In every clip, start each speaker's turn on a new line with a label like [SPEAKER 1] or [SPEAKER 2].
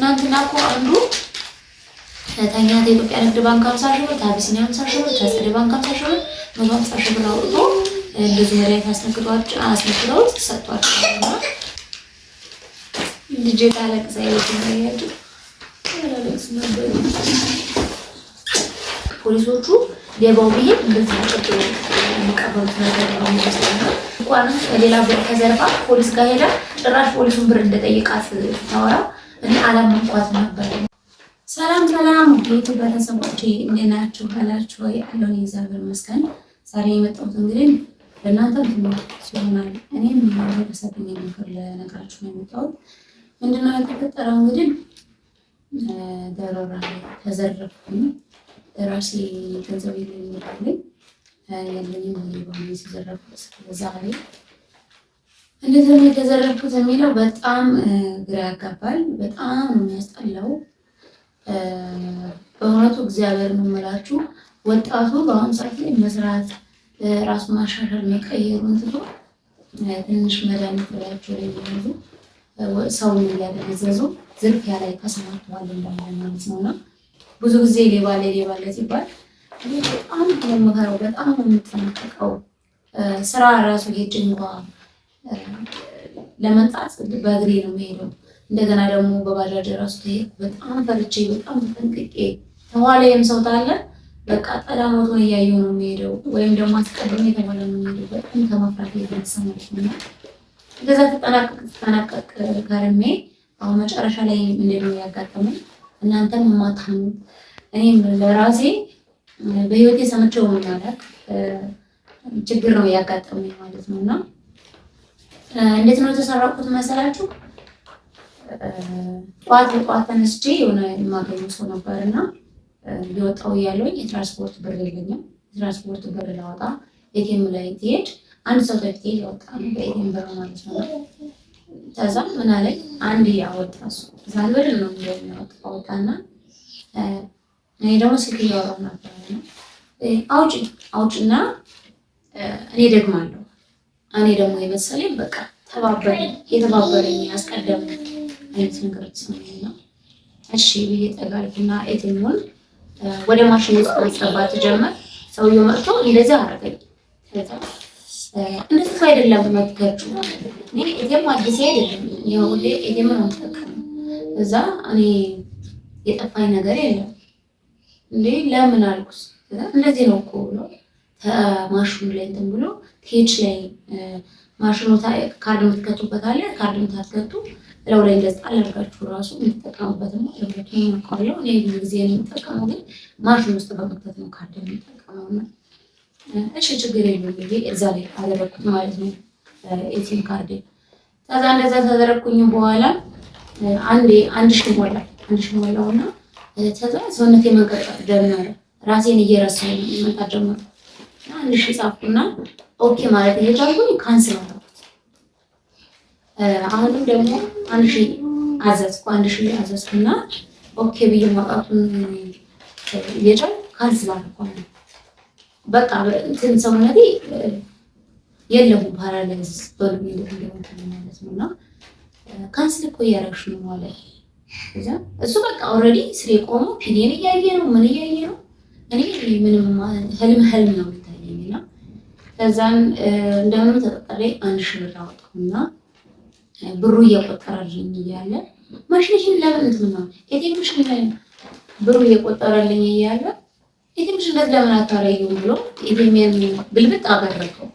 [SPEAKER 1] ትናንትና እኮ አንዱ ተኛ የኢትዮጵያ ንግድ ባንክ 50 ሺህ ብር፣ አቢሲኒያ 50 ሺህ ብር፣ ተስፋ ባንክ 50 ሺህ ብር፣ 150 ሺህ ብር አውጥቶ እንደዚህ መሬት አስነክተውት ሰጥቷቸዋልና ልጄ ታለቅሳ ይወጣያችሁ ፖሊሶቹ ሌባው ቢሄድ እንደዚህ አጥቶ የሚቀበሉት ነገር ነው የሚመስለው። እንኳን ሌላ ብር ከዘርፋ ፖሊስ ጋር ሄዳ ጭራሽ ፖሊሱን ብር እንደጠየቃት ታወራ እኔ አላመንኳት ነበር። ሰላም ውድ ቤተሰቦቼ እንዴት ናችሁ? አላችሁ ወይ? አለሁ እግዚአብሔር ይመስገን። ዛሬ የመጣሁት እንግዲህ ለእናንተ ትምህርት ይሆናል። እኔም የደረሰብኝ ነገር ለነገራችሁ ነው የመጣሁት። ምንድነው የተፈጠረው? እንግዲህ ደረራ ተዘረፍኩኝ። ራሴ ገንዘብ የለኝም ያለኝም ሌባው ሲዘረፉት ዛሬ እንዴት ነው የተዘረፍኩት የሚለው በጣም ግራ ያጋባል። በጣም ነው የሚያስጠላው። በእውነቱ እግዚአብሔር ነው የምላችሁ። ወጣቱ በአሁኑ ሰዓት ላይ መስራት ራሱን ማሻሻል መቀየሩን ትቶ ትንሽ መድኃኒት ብላቸው ላይ የሚያዙ ሰውን እያደነዘዙ ዝርፊያ ላይ ተሰማርተዋል ማለት ነውና ብዙ ጊዜ ሌባ ላይ ሲባል በጣም የምፈራው በጣም የምጠነቀቀው ስራ ራሱ ሄጅ እንኳ ለመንጣት በእግሬ ነው የምሄደው። እንደገና ደግሞ በባጃጅ ራሱ ተሄድ በጣም ፈርቼ በጣም ተጠንቅቄ ተኋላዬም ሰው ታለ በቃ ጠላሞቱን እያየሁ ነው የሚሄደው፣ ወይም ደግሞ አስቀድሜ የተባለ ነው የሚሄደው። በጣም ከመፍራት የተነሳ ማለት ነው። እንደዛ ተጠናቀቅ ከርሜ አሁን መጨረሻ ላይ ምንድነው ያጋጠመኝ? እናንተም ማታኑ እኔም ለራሴ በህይወቴ ሰምቼው ማለት ችግር ነው ያጋጠመኝ ማለት ነውና እንዴት ነው የተሰራቁት መሰላችሁ? ጧት ተነስቼ የሆነ የማገኘው ሰው ነበርና ሊወጣው ያለኝ የትራንስፖርት ብር የለኝም። የትራንስፖርት ብር ላወጣ ኤቲኤም ላይ ትሄድ አንድ ሰው ተፍቴ ያወጣ ነው በኤቲኤም ብር ማለት ነው። ከዛ ምን አለኝ አንድ ያወጣ እሱ ዛልብር ነው የሚያወጣና እኔ ደግሞ ስልክ እያወራሁ ነበር ነው አውጭና እኔ ደግማለሁ። እኔ ደግሞ የመሰለኝ በቃ የተባበረኝ ያስቀደመኝ አይነት ነገር ተሰማኝና እሺ ብዬ ጠጋልኩና ኤቲኤሙን ወደ ማሽን ውስጥ ማስገባት ጀመር። ሰውየው መጥቶ እንደዛ አደረገኝ። ከዛ እንደዚህ አይደለም መጥከቹ እኔ ኤቲኤም አዲስ አይደለም ይሁን ኤቲኤም ነው የምጠቀመው። እዛ እኔ የጠፋኝ ነገር የለም እንዴ ለምን አልኩስ። እንደዚህ ነው እኮ ብሎ ማሽኑ ላይ እንትን ብሎ ፔጅ ላይ ማሽኑ ካርድ የምትከቱበት አለ። ካርድ የምታስከቱ ለው ላይ እንደዛ አላርጋችሁ ራሱ የምትጠቀሙበት ነው። ለምን ነው እኔ ብዙ ጊዜ የምጠቀመው ግን ማሽኑ ውስጥ በመክተት ነው ካርድ የምጠቀመው ነው። እሺ ችግር የለውም ብዬ እዛ ላይ አደረኩት ማለት ነው ኤቲኤም ካርድ። ከዛ እንደዛ ተደረኩኝ በኋላ አንድ ሺህ ሞላውና ከዛ ሰውነቴ መንቀጥቀጥ ጀመረ። ራሴን እየረሳሁ መምጣት ጀመርኩ። አንድ ሺህ ጻፍኩና ኦኬ ማለት እየቻልኩኝ ካንስል አደረኩት። አሁንም ደግሞ አንድ ሺህ አዘዝኩና ኦኬ ብዬ ማውጣቱን እየቻልኩ ካንስል አደረኩኝ። በቃ እንትን ሰውነቴ የለውም ፓራላይዝ በሉኝ ማለት ነውና ካንስል እኮ እያደረግሽ ነው ማለት እዛ እሱ በቃ ኦልሬዲ ስሬ ቆሞ ፒዲን እያየ ነው ምን እያየ ነው። እኔ ምንም ህልም ነው የሚታየኝና ከዛን እንደምንም ተጠቅሬ አንድ ሺህ ብር አወጣሁና ብሩ እየቆጠረልኝ እያለ ማሽንሽን ለምን እንትን ነው ኤቲኤምሽን ላይ ብሩ እየቆጠረልኝ እያለ ኤቲኤምሽን ለምን አታረጊውም ብሎ ኤቲኤምን ብልብጥ አደረገው።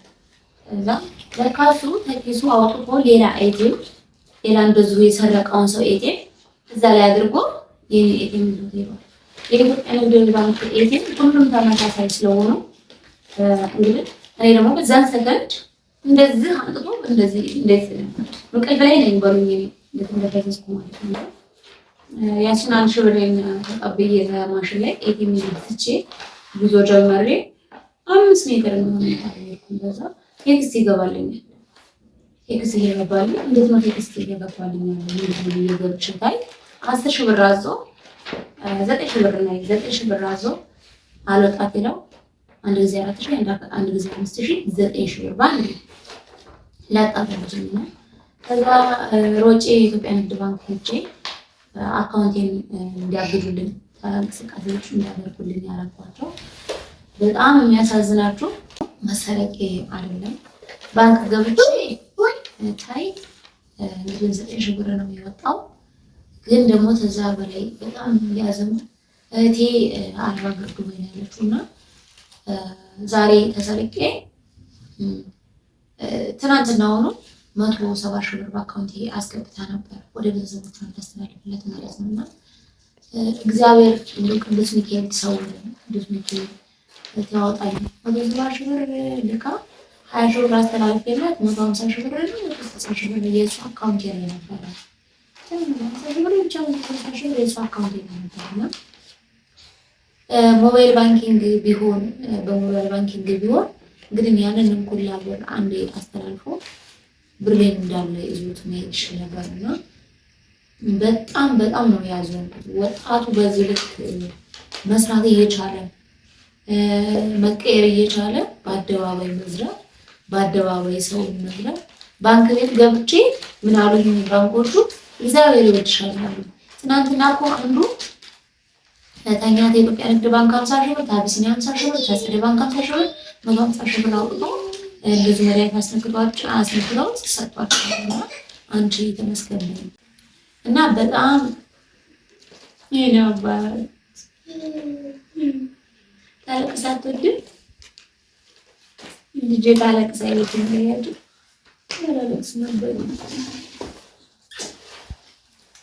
[SPEAKER 1] ከዛ ለካሱ ተኪሱ አውጥቶ ሌላ ኤቲኤም ሌላ እንደዚሁ የሰረቀውን ሰው ኤቲኤም እዛ ላይ አድርጎ የኔ ኤቲኤም ነው የኢትዮጵያ ንግድ ባንክ ኤቲኤም ሁሉም ተመሳሳይ ስለሆኑ እንግዲህ እኔ ደግሞ በዛን ሰከንድ እንደዚህ አጥቶ እንደዚህ እንቅልፍ ላይ ነኝ በሉኝ እንደተደረሰኩ ማለት ነው። ያችን አንድ ሺህ ብሬን ተቀብዬ ማሽን ላይ ኤቲኤም ይዘትቼ ጉዞ ጀመሬ 5 ሜትር ነው ማለት በዛ ቴክስት ይገባልኛል። ቴክስት ይገባልኝ እንዴት ነው ቴክስት ይገባልኝ ማለት ነው የገብቼ ታይ 10 ሺህ ብር አዞ 9 ሺህ ብር ነው 9 ሺህ ብር አዞ አልወጣት ይለው አንድ ጊዜ 4 ሺህ አንድ ጊዜ 5 ሺህ 9 ሺህ ብር ባንድ ላጣፈጅኝ ነው። ከዛ ሮጬ የኢትዮጵያ ንግድ ባንክ ሄጄ አካውንቴን እንዲያግዱልኝ እንቅስቃሴዎች እንዲያደርጉልኝ ያደረኳቸው። በጣም የሚያሳዝናችሁ መሰረቄ አይደለም ባንክ ገብቼ ታይ እንግዲህ 9,000 ብር ነው የወጣው። ግን ደግሞ ከዛ በላይ በጣም ያዘም እህቴ አርባ ብር ዱባይ ነው ያለችው እና ዛሬ ተሰረቄ ትናንትና ሆኖ 170,000 ብር በአካውንቴ አስገብታ ነበር ወደ ቤተሰቦቿ እንዳስተላልፍለት ማለት ነው። እና እግዚአብሔር ቅዱስ ሚካኤል ሰው ቅዱስ ሚካኤል ያወጣል። 170,000 ብር ልካ 20,000 ብር አስተላልፍለት 150,000 ብር ነው 160,000 ብር የእሱ አካውንት ላይ ነበረ። 150,000 ብር ብቻ 160,000 ብር የእሱ አካውንት ላይ ነበርና ሞባይል ባንኪንግ ቢሆን በሞባይል ባንኪንግ ቢሆን እንግዲህ ያንን እንኩላ ብር አንዴ አስተላልፎ ብሬን እንዳለ ይዞት መሄድ ይችል ነበርና በጣም በጣም ነው ያዘንኩት። ወጣቱ በዚህ ልክ መስራት እየቻለ መቀየር እየቻለ በአደባባይ መዝራት፣ በአደባባይ ሰው መዝራት። ባንክ ቤት ገብቼ ምን አሉኝ ባንኮቹ እግዚአብሔር ይወድሻል አሉ። ትናንትና እኮ አንዱ ተኛት የኢትዮጵያ ንግድ ባንክ 50,000 ብር፣ አቢሲኒያ 50,000 ብር፣ ተስፋ ባንክ 50,000 ብር 150,000 ብር አውጥቶ እንደዚህ መሪያት አስነክተው ሰጥቷቸዋልና አንቺ ተመስገን እና በጣም ይናባል ታለቅሳት ወድ ልጅ ታለቅሳ ይልኝ ያያችሁ አላለቅስም ነበር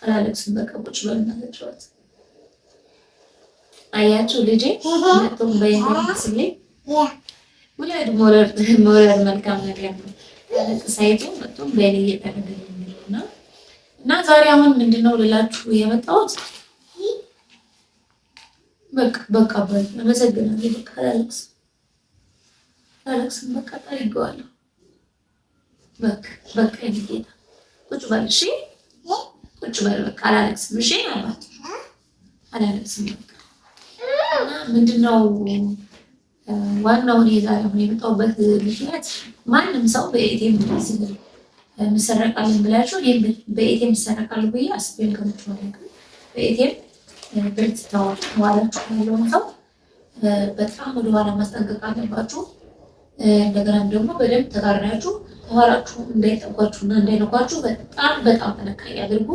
[SPEAKER 1] አላለቅስም በቃ ቁጭ በልና ተጫወት። አያችሁ ልጄ መጥቶም በይነስልኝ ወላድ ሞራል መልካም ነገር ነው። ሳይቱ መጥቶም በይነ እየተረገኝ ነውና እና ዛሬ አሁን ምንድነው ልላችሁ የመጣሁት በቃ አመሰግናለሁ። በቃ አላለቅስም በቃ ታሪገዋለሁ። በቃ ይጌታ ቁጭ በል እሺ፣ ቁጭ በል በቃ አላለቅስም እሺ፣ አላለቅስም በቃ እና ምንድነው ዋናው የዛሬ አሁን የመጣሁበት ምክንያት ማንም ሰው በኤቲኤም ምሰረቃለን ብላችሁ በኤቲኤም ምሰረቃለሁ ብዬ አስቤም ከመጥቷል። በኤቲኤም ብር ተዋላችሁ ያለውን ሰው በጣም ወደኋላ ማስጠንቀቅ አለባችሁ። እንደገናም ደግሞ በደንብ ተጋራችሁ ተኋላችሁ እንዳይጠጓችሁና እንዳይነኳችሁ በጣም በጣም ጥንቃቄ አድርጉ።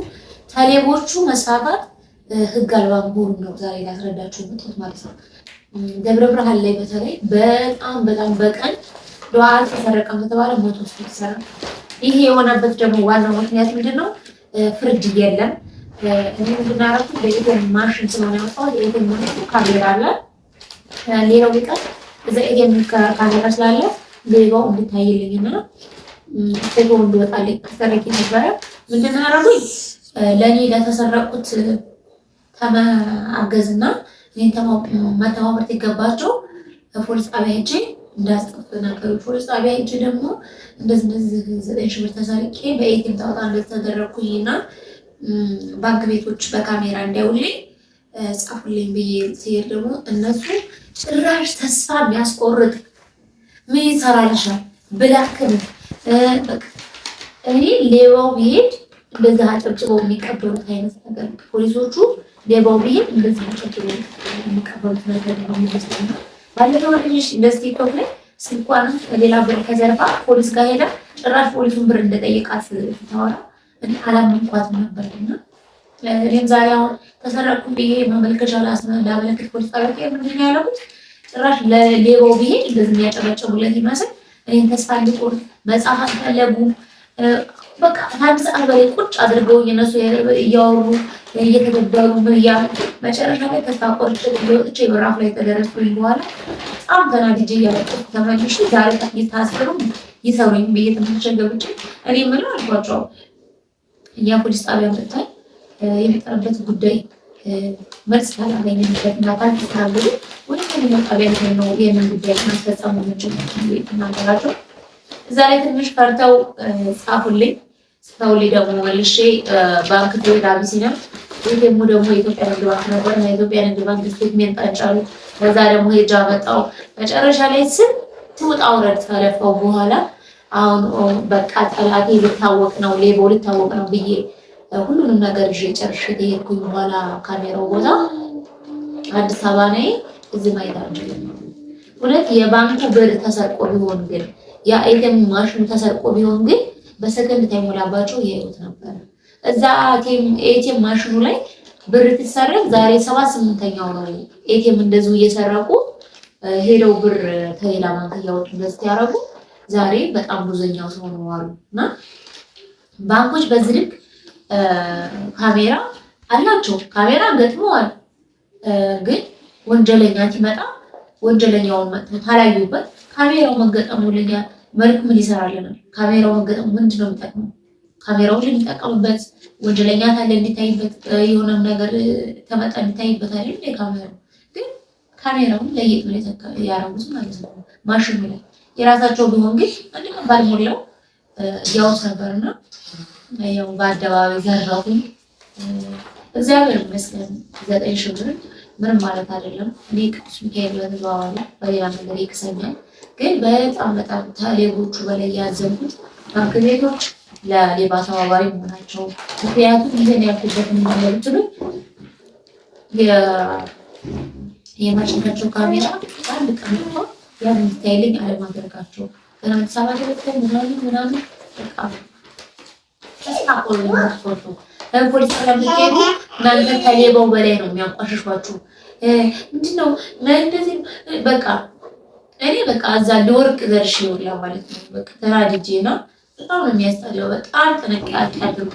[SPEAKER 1] ተሌቦቹ መስፋፋት ህግ አልባ መሆኑን ነው ዛሬ ላስረዳችሁ የመጣሁት ማለት ነው። ደብረ ብርሃን ላይ በተለይ በጣም በቀን ዱዓ ተሰረቀ ከተባለ ሞቶ ይሰራል። ይሄ የሆነበት ደግሞ ዋናው ምክንያት ምንድነው? ፍርድ የለም። እኔ ምንድናረኩ በኤቲኤም ማሽን ስለሆነ ያወጣው የኤቲኤም ማሽን ካሜራ አለ። ሌላው ቢቀር እዛ ኤቲኤም ካሜራ ስላለ ሌባው እንድታይልኝና ፎቶ እንድወጣልኝ ተሰረቂ ነበረ። ምንድናረኩኝ ለኔ ለተሰረቁት ተማገዝና እኔን መተባበር ሲገባቸው ፖሊስ ጣቢያ ሄጄ እንዳስጠፍ ነገሩ። ፖሊስ ጣቢያ ሄጄ ደግሞ እንደዚህ 9,000 ብር ተሰርቄ በኤቲኤም ታወጣ እንደተደረኩኝና ባንክ ቤቶች በካሜራ እንዲያውልኝ ጻፉልኝ ብዬ ሲሄድ ደግሞ እነሱ ጭራሽ ተስፋ የሚያስቆርጥ ምን ይሰራልሻል ብላክም እኔ ሌባው ቢሄድ እንደዛ አጨብጭበው የሚቀበሉት አይነት ነገር ፖሊሶቹ ሌባው ቢሄድ እንደዛ አጨብጭበው የሚቀበሉት ነገር ነው የሚመስለው። ባለፈው ልጅ እንደዚህ ቲክቶክ ላይ ስልኳን ሌላ ብር ከዘርፋ ፖሊስ ጋር ሄዳ ጭራሽ ፖሊሱን ብር እንደጠየቃት ታወራ አላመንኳትም ነበርና እኔም ዛሬ አሁን ተሰረቁ ብዬ ማመልከቻ ላመለክት ፖሊስ ጣቢያ ምንድን ነው ያለሁት? ጭራሽ ለሌባው ቢሄድ እንደዚህ የሚያጨበጭቡለት ይመስል እኔን ተስፋ እንዲቆርጥ መጽሐፍ አልፈለጉ በቃ አንድ ሰዓት በላይ ቁጭ አድርገው እነሱ እያወሩ እየተገበሩ ምን እያሉ መጨረሻ ላይ ተስፋ ቆርጬ ወጥቼ በራፍ ላይ ተደረስኩኝ። በኋላ በጣም ተናድጄ እያለቀስኩ ተመልሼ ዛሬ ታስሩ ይሰሩኝ ብዬ ተመልሼ ገብቼ እኔ የምለው አልኳቸው እኛ ፖሊስ ጣቢያ መጥተን የሚቀርበት ጉዳይ መልስ ካላገኘንበት እና ካልተስተናገዱ ወደ ፖሊስ ጣቢያ ነው ይህንን ጉዳይ ማስፈጸም የምንችለው እናገራቸው። እዛ ላይ ትንሽ ፈርተው ጻፉልኝ። ጽፈውልኝ ደግሞ መልሼ ባንክ ቤት አቢሲኒያ ኤቲኤሙ ደግሞ የኢትዮጵያ ንግድ ባንክ ነበር። የኢትዮጵያ ንግድ ባንክ ስቴትሜንት ጠንጫሉ። ከዛ ደግሞ ሄጃ መጣሁ። መጨረሻ ላይ ስንት ውጣ ውረድ ከለፈው በኋላ አሁን በቃ ጠላቴ ልታወቅ ነው ሌባው ልታወቅ ነው ብዬ ሁሉንም ነገር ይዤ ጨርሼ ከሄድኩኝ በኋላ ካሜራው ቦታ አዲስ አበባ ነኝ። እዚህ ማየት አልችልም። እውነት የባንኩ ብር ተሰርቆ ቢሆን ግን የኤቲኤም ማሽኑ ተሰርቆ ቢሆን ግን በሰከንድ ታይሞላባቸው ይሄዱት ነበር። እዛ ኤቲኤም ማሽኑ ላይ ብር ትሰረቅ ዛሬ 78ኛው ነው። ኤቲኤም እንደዚሁ እየሰረቁ ሄደው ብር ከሌላ ባንክ እያወጡ እንደዚህ ያደረጉ ዛሬ በጣም ብዙኛው ሰው ነው አሉ። እና ባንኮች በዚህ ልክ ካሜራ አላቸው፣ ካሜራ ገጥመዋል። ግን ወንጀለኛ ሲመጣ ወንጀለኛውን መጥተው ታላዩበት ካሜራው መገጠሙ ለኛ መልክ ምን ይሰራልናል? ካሜራው መገጠሙ ምንድን ነው የሚጠቅመው? ካሜራውን የሚጠቀሙበት ወንጀለኛ ታለ እንዲታይበት የሆነ ነገር ተመጣ እንዲታይበት አይደል? ካሜራው ግን ካሜራውን ለየት ነው ያረጉት ማለት ነው። ማሽኑ ላይ የራሳቸው ቢሆን ግን አንድ ቀን ባልሞላው ያውስ ነበርና ያው በአደባባይ ዘራሁኝ። እግዚአብሔር ይመስገን 9,000 ብር ምንም ማለት አይደለም። እኔ ቅዱስ ሚካኤል በተዘዋዋሪ በሌላ ነገር ይክሰኛል። ግን በጣም ከሌቦቹ በላይ ያዘንኩት ባንክ ቤቶች ለሌባ ተባባሪ መሆናቸው። ምክንያቱም ይህን ያልኩበት ምንመለችሉ የማሽናቸው ካሜራ አንድ ቀን ያን እንዲታይልኝ አለማድረጋቸው ገና አዲስ አበባ ተለክተው ምናምን በቃ ተስታቆሉ ማስቆጡ ፖሊስ ስለምትሄዱ እናንተ ከሌባው በላይ ነው የሚያንቋሽሿችሁ። ምንድነው እንደዚህ በቃ እኔ በቃ እዛ ለወርቅ ዘርሽ ይውላ ማለት ነው። በቃ ተራድጄና በጣም ነው የሚያስጠላው። በጣም ጥንቃቄ አድርጉ።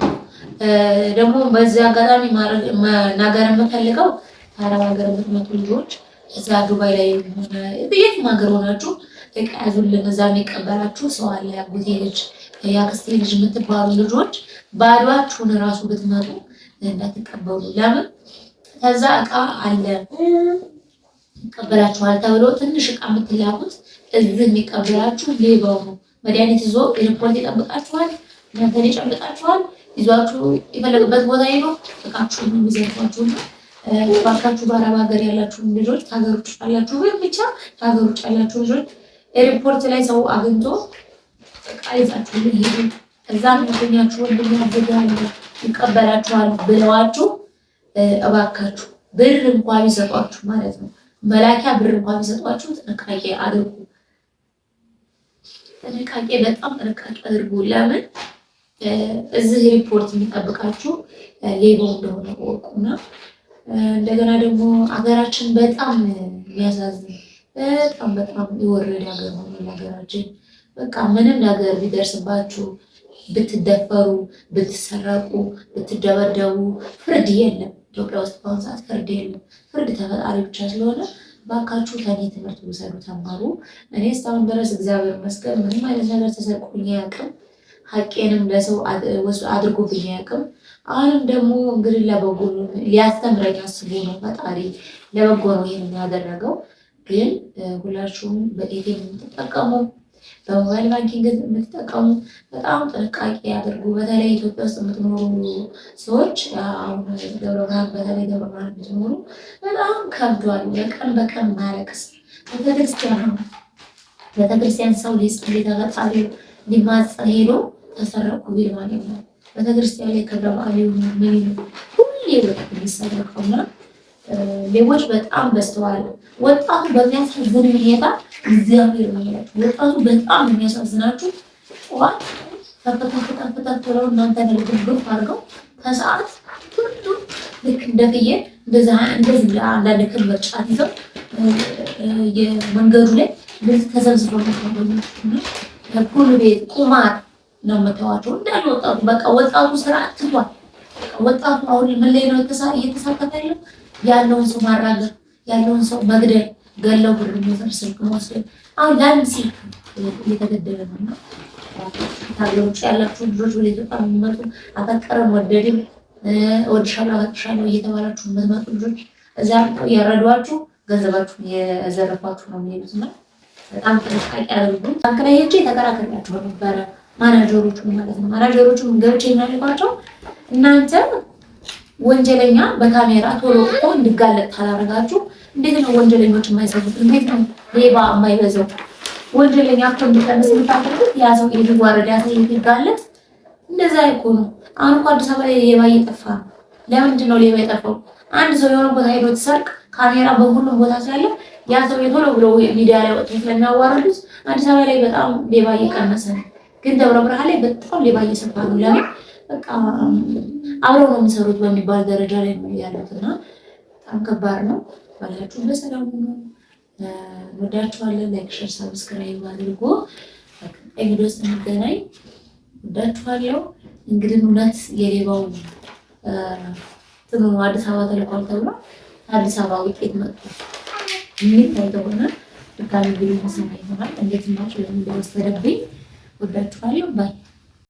[SPEAKER 1] ደግሞ በዚህ አጋጣሚ መናገር የምፈልገው አረብ ሀገር የምትመጡ ልጆች እዛ ዱባይ ላይ ሆነ የትም ሀገር ሆናችሁ እቃ ያዙልን። እዛ የሚቀበላችሁ ሰው አለ። ያጎቴ ልጅ ያክስቴ ልጅ የምትባሉ ልጆች ባዷችሁን እራሱ ብትመጡ እንዳትቀበሉ። ለምን ከዛ እቃ አለ ይቀበላችኋል ተብሎ ትንሽ እቃ የምትላኩት እዚህ የሚቀበላችሁ ሌባው ነው። መድኃኒት ይዞ ኤርፖርት ይጠብቃችኋል፣ እናንተን ይጨብጣችኋል፣ ይዟችሁ የፈለገበት ቦታ ሄዶ እቃችሁን የሚዘርፏችሁና ባካችሁ በአረብ ሀገር ያላችሁ ልጆች ከሀገር ውጭ ያላችሁ ወይም ብቻ ከሀገር ውጭ ያላችሁ ልጆች ኤርፖርት ላይ ሰው አግኝቶ እቃ ይዛችሁ ሄዱ። እዛ የሚገኛችሁ ወንድም ያደጋል ይቀበላችኋል ብለዋችሁ እባካችሁ ብር እንኳን ቢሰጧችሁ ማለት ነው መላኪያ ብር እንኳን ቢሰጧችሁ ጥንቃቄ አድርጉ። ጥንቃቄ በጣም ጥንቃቄ አድርጉ። ለምን እዚህ ሪፖርት የሚጠብቃችሁ ሌባው እንደሆነ ወቁና እንደገና ደግሞ አገራችን በጣም የሚያሳዝን በጣም የወረደ ሀገር ነው ሀገራችን። በቃ ምንም ነገር ቢደርስባችሁ ብትደፈሩ፣ ብትሰረቁ፣ ብትደበደቡ ፍርድ የለም። ኢትዮጵያ ውስጥ በአሁኑ ሰዓት ፍርድ የለም። ፍርድ ተፈጣሪ ብቻ ስለሆነ ባካችሁ ከኔ ትምህርት ውሰዱ፣ ተማሩ። እኔ እስካሁን ድረስ እግዚአብሔር ይመስገን ምንም አይነት ነገር ተሰርቆኝ አያውቅም። ሀቄንም ለሰው አድርጎብኝ አያውቅም። አሁንም ደግሞ እንግዲህ ለበጎ ሊያስተምረኝ አስቦ ነው ፈጣሪ ለበጎ ነው ይሄን ያደረገው። ግን ሁላችሁም በኤቲኤም የምትጠቀሙ በሞባይል ባንኪንግ የምትጠቀሙ በጣም ጥንቃቄ ያድርጉ። በተለይ ኢትዮጵያ ውስጥ የምትኖሩ ሰዎች አሁን ደብረ ብርሃን በተለይ ደብረ ብርሃን የምትኖሩ በጣም ከብዷል። በቀን ማለቅስ ቤተክርስቲያን ሰው ሊጸልይ ተፈጣሪ ሊማጸን ሄዶ ተሰረቁ ቢል ማለት ነው። ቤተክርስቲያን ላይ ክብረ በዓል ምን ሁሌ የሚሰረቀውና ሌቦች በጣም በስተዋል። ወጣቱ በሚያሳዝን ሁኔታ እግዚአብሔር ነው ያለው። ወጣቱ በጣም የሚያሳዝናችሁ ጠዋት ተፈተፈተፈተ ብለው እናንተ ንግግር አድርገው ከሰዓት ሁሉ ልክ እንደፍየ እንደዚህ አንዳንድ ክምር ጫት ይዘው የመንገዱ ላይ ተሰብስበው ነው ሁሉ ቤት ቁማር ነው የምታዋቸው እንዳለ ወጣቱ በቃ ወጣቱ ስራ ትቷል። ወጣቱ አሁን ምን ላይ ነው እየተሳተፈ ያለውን ሰው ማራገር፣ ያለውን ሰው መግደል፣ ገለው ብር የሚዘር ስልክ መወስደን አሁን ለአንድ ስልክ እየተገደለ ነው። እና ታገሮች ያላችሁ ልጆች ወደ ኢትዮጵያ የሚመጡ አፈቀረም ወደድም ወድሻለሁ አፈቅርሻለሁ እየተባላችሁ የምትመጡ ልጆች እዛ እያረዷችሁ ገንዘባችሁን የዘረፏችሁ ነው የሚሄዱት። እና በጣም ጥንቃቄ አድርጉ። ባንክ ላይ ሄጄ ተከራክሬያቸው ነበረ ማናጀሮቹ ማለት ነው። ማናጀሮቹ ገብቼ የሚያልቋቸው እናንተ ወንጀለኛ በካሜራ ቶሎ እኮ እንዲጋለጥ ታላረጋችሁ እንዴት ነው ወንጀለኞች የማይሰሩት? እንዴት ነው ሌባ የማይበዛው? ወንጀለኛ እኮ እንዲቀንስ የምታደርጉት ያ ሰው ይዋረድ፣ ያ ሰው ይጋለጥ። እንደዛ እኮ ነው። አሁን እኮ አዲስ አበባ ላይ ሌባ እየጠፋ ነው። ለምንድን ነው ሌባ የጠፋው? አንድ ሰው የሆነ ቦታ ሄዶ ሲሰርቅ ካሜራ በሁሉም ቦታ ስላለ ያ ሰው ቶሎ ብሎ ሚዲያ ላይ ወጥቶ ስለሚያዋርዱት አዲስ አበባ ላይ በጣም ሌባ እየቀነሰ ነው። ግን ደብረ ብርሃን ላይ በጣም ሌባ እየሰፋ ነው። ለምን? በቃ አብረው ነው የሚሰሩት በሚባል ደረጃ ላይ ነው ያሉት እና በጣም ከባድ ነው። ባላችሁ በሰላም ነው። ወዳችኋለን። ላይክ፣ ሼር፣ ሰብስክራይብ አድርጎ ቪዲዮ ውስጥ እንገናኝ። ወዳችኋለሁ። እንግዲህ እውነት የሌባው አዲስ አበባ ተልኳል ተብሎ አዲስ አበባ ውጤት መጥቶ የሚታይ ከሆነ ድጋሚ ቪዲዮ መስማት ይሆናል። እንዴት ናችሁ? ለምን ወሰደብኝ? ወዳችኋለሁ። ባይ